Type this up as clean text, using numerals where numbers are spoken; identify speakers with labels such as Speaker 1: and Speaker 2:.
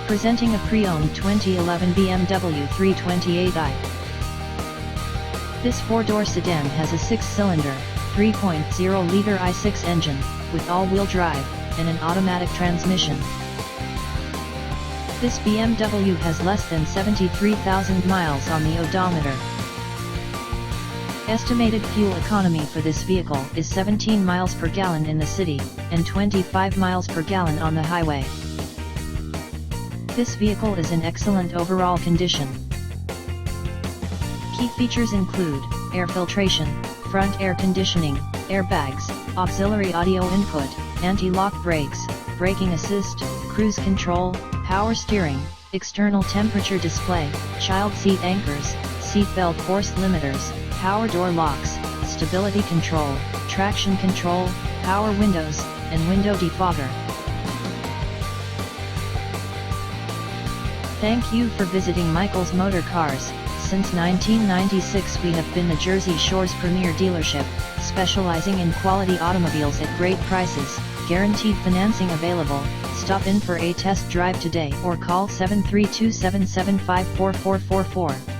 Speaker 1: Presenting a pre-owned 2011 BMW 328i. This four-door sedan has a six-cylinder, 3.0-liter i6 engine, with all-wheel drive, and an automatic transmission. This BMW has less than 73,000 miles on the odometer. Estimated fuel economy for this vehicle is 17 miles per gallon in the city, and 25 miles per gallon on the highway. This vehicle is in excellent overall condition. Key features include air filtration, front air conditioning, airbags, auxiliary audio input, anti-lock brakes, braking assist, cruise control, power steering, external temperature display, child seat anchors, seat belt force limiters, power door locks, stability control, traction control, power windows, and window defogger. Thank you for visiting Michael's Motorcars. Since 1996 we have been the Jersey Shore's premier dealership, specializing in quality automobiles at great prices, guaranteed financing available. Stop in for a test drive today or call 732-775-4444.